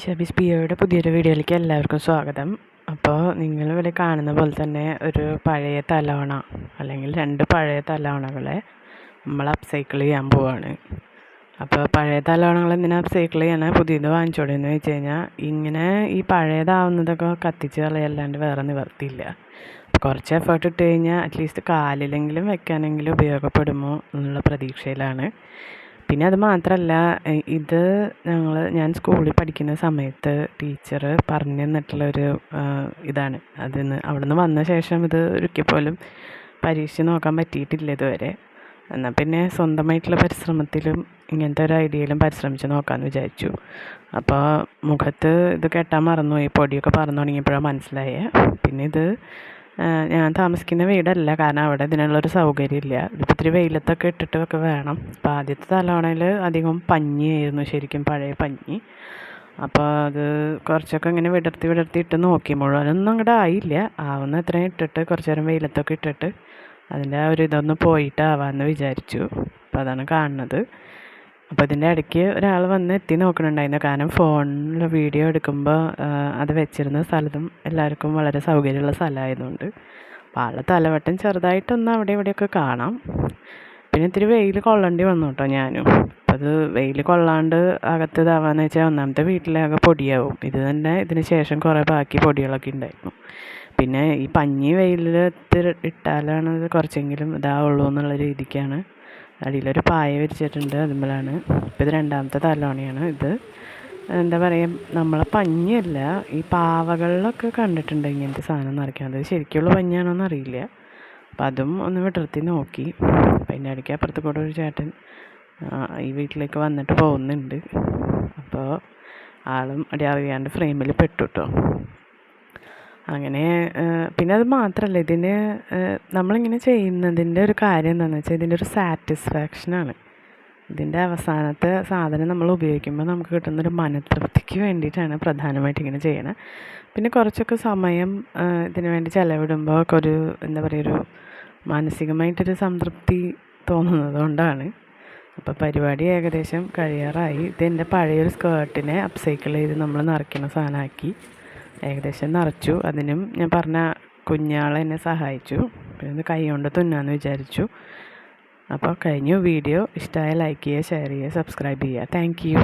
ഷബീസ് പിയോയുടെ പുതിയൊരു വീഡിയോയിലേക്ക് എല്ലാവർക്കും സ്വാഗതം. അപ്പോൾ നിങ്ങളിവിടെ കാണുന്ന പോലെ തന്നെ ഒരു പഴയ തലവണ അല്ലെങ്കിൽ 2 പഴയ തലവണകളെ നമ്മൾ അപ്സൈക്കിൾ ചെയ്യാൻ പോവാണ്. അപ്പോൾ പഴയ തലവണകൾ എന്തിനാ അപ്സൈക്കിൾ ചെയ്യണേ, പുതിയത് വാങ്ങിച്ചോടെ എന്ന് വെച്ച് കഴിഞ്ഞാൽ ഇങ്ങനെ ഈ പഴയതാവുന്നതൊക്കെ കത്തിച്ച് കളയല്ലാണ്ട് വേറെ നിവർത്തിയില്ല. കുറച്ച് എഫേർട്ട് ഇട്ട് കഴിഞ്ഞാൽ അറ്റ്ലീസ്റ്റ് കാലിലെങ്കിലും വെക്കാനെങ്കിലും ഉപയോഗപ്പെടുമോ എന്നുള്ള പ്രതീക്ഷയിലാണ്. പിന്നെ അത് മാത്രമല്ല, ഇത് ഞാൻ സ്കൂളിൽ പഠിക്കുന്ന സമയത്ത് ടീച്ചർ പറഞ്ഞു തന്നിട്ടുള്ളൊരു ഇതാണ്. അവിടെ നിന്ന് വന്ന ശേഷം ഇത് ഒരിക്കൽ പോലും പരീക്ഷിച്ച് നോക്കാൻ പറ്റിയിട്ടില്ല ഇതുവരെ. എന്നാൽ പിന്നെ സ്വന്തമായിട്ടുള്ള പരിശ്രമത്തിലും ഇങ്ങനത്തെ ഒരു ഐഡിയയിലും പരിശ്രമിച്ച് നോക്കാമെന്ന് വിചാരിച്ചു. അപ്പോൾ മുഖത്ത് ഇത് കെട്ടാൻ മറന്നുപോയി, പൊടിയൊക്കെ പറന്നു തുടങ്ങിയപ്പോഴാണ് മനസ്സിലായേ. പിന്നെ ഇത് ഞാൻ താമസിക്കുന്ന വീടല്ല, കാരണം അവിടെ ഇതിനുള്ളൊരു സൗകര്യമില്ല. ഇതിപ്പോൾ ഇത്തിരി വെയിലത്തൊക്കെ ഇട്ടിട്ടൊക്കെ വേണം. അപ്പോൾ ആദ്യത്തെ തലവണയിൽ അധികം പഞ്ഞിയായിരുന്നു, ശരിക്കും പഴയ പഞ്ഞി. അപ്പോൾ അത് കുറച്ചൊക്കെ ഇങ്ങനെ വിടർത്തി ഇട്ട് നോക്കി, മുഴുവനൊന്നും അങ്ങോട്ട് ആയില്ല. ആവുന്ന അത്രയും ഇട്ടിട്ട് കുറച്ച് നേരം വെയിലത്തൊക്കെ ഇട്ടിട്ട് അതിൻ്റെ ആ ഒരു ഇതൊന്ന് പോയിട്ടാവാമെന്ന് വിചാരിച്ചു. അപ്പോൾ അതാണ് കാണുന്നത്. അപ്പോൾ ഇതിൻ്റെ ഇടയ്ക്ക് ഒരാൾ വന്ന് എത്തി നോക്കണുണ്ടായിരുന്നു, കാരണം ഫോണിൽ വീഡിയോ എടുക്കുമ്പോൾ അത് വെച്ചിരുന്ന സ്ഥലത്തും എല്ലാവർക്കും വളരെ സൗകര്യമുള്ള സ്ഥലമായതുകൊണ്ട്. അപ്പോൾ ആളെ തലവട്ടം ചെറുതായിട്ടൊന്ന് അവിടെ ഇവിടെയൊക്കെ കാണാം. പിന്നെ ഇത്തിരി വെയിൽ കൊള്ളേണ്ടി വന്നു കേട്ടോ ഞാനും. അപ്പോൾ അത് വെയിൽ കൊള്ളാണ്ട് അകത്ത് ഇതാവാന്ന് വെച്ചാൽ ഒന്നാമത്തെ വീട്ടിലാകെ പൊടിയാവും. ഇത് തന്നെ ഇതിന് ശേഷം കുറേ ബാക്കി പൊടികളൊക്കെ ഉണ്ടായിരുന്നു. പിന്നെ ഈ പഞ്ഞി വെയിലിൽ ഇട്ടാലാണ് ഇത് കുറച്ചെങ്കിലും ഇതാവുള്ളൂ എന്നുള്ള രീതിക്കാണ് അടിയിലൊരു പായ വിരിച്ചിട്ടുണ്ട്, അതുമ്പോഴാണ്. ഇപ്പോൾ ഇത് 2ാമത്തെ തലവണയാണ്. ഇത് എന്താ പറയുക, നമ്മളെ പഞ്ഞിയല്ല, ഈ പാവകളിലൊക്കെ കണ്ടിട്ടുണ്ട് ഇങ്ങനത്തെ സാധനം നിറയ്ക്കുന്നത്. ശരിക്കുള്ള പഞ്ഞിയാണോന്ന് അറിയില്ല. അപ്പം അതും ഒന്ന് വിടർത്തി നോക്കി. അപ്പം അതിൻ്റെ ഇടയ്ക്ക് അപ്പുറത്ത് കൂടെ ഒരു ചേട്ടൻ ഈ വീട്ടിലേക്ക് വന്നിട്ട് പോകുന്നുണ്ട്. അപ്പോൾ ആളും അറിയാണ്ട് ഫ്രെയിമിൽ പെട്ടു കേട്ടോ. അങ്ങനെ പിന്നെ അത് മാത്രമല്ല, ഇതിന് നമ്മളിങ്ങനെ ചെയ്യുന്നതിൻ്റെ ഒരു കാര്യം എന്താണെന്ന് വെച്ചാൽ ഇതിൻ്റെ ഒരു സാറ്റിസ്ഫാക്ഷനാണ്. ഇതിൻ്റെ അവസാനത്തെ സാധനം നമ്മൾ ഉപയോഗിക്കുമ്പോൾ നമുക്ക് കിട്ടുന്നൊരു മനതൃപ്തിക്ക് വേണ്ടിയിട്ടാണ് പ്രധാനമായിട്ട് ഇങ്ങനെ ചെയ്യണത്. പിന്നെ കുറച്ചൊക്കെ സമയം ഇതിനു വേണ്ടി ചിലവിടുമ്പോൾ ഒക്കെ ഒരു എന്താ പറയുക, ഒരു മാനസികമായിട്ടൊരു സംതൃപ്തി തോന്നുന്നത് കൊണ്ടാണ്. അപ്പോൾ പരിപാടി ഏകദേശം കഴിയാറായി. ഇതെൻ്റെ പഴയൊരു സ്കേർട്ടിനെ അപ്സൈക്കിൾ ചെയ്ത് നമ്മൾ നിറയ്ക്കുന്ന സാധനമാക്കി ഏകദേശം നിറച്ചു. അതിനും ഞാൻ പറഞ്ഞ കുഞ്ഞാൾ എന്നെ സഹായിച്ചു. പിന്നെ കൈ കൊണ്ട് തുന്നാന്ന് വിചാരിച്ചു. അപ്പോൾ കഴിഞ്ഞു. വീഡിയോ ഇഷ്ടമായ ലൈക്ക് ചെയ്യുക, ഷെയർ ചെയ്യുക, സബ്സ്ക്രൈബ് ചെയ്യുക. Thank you.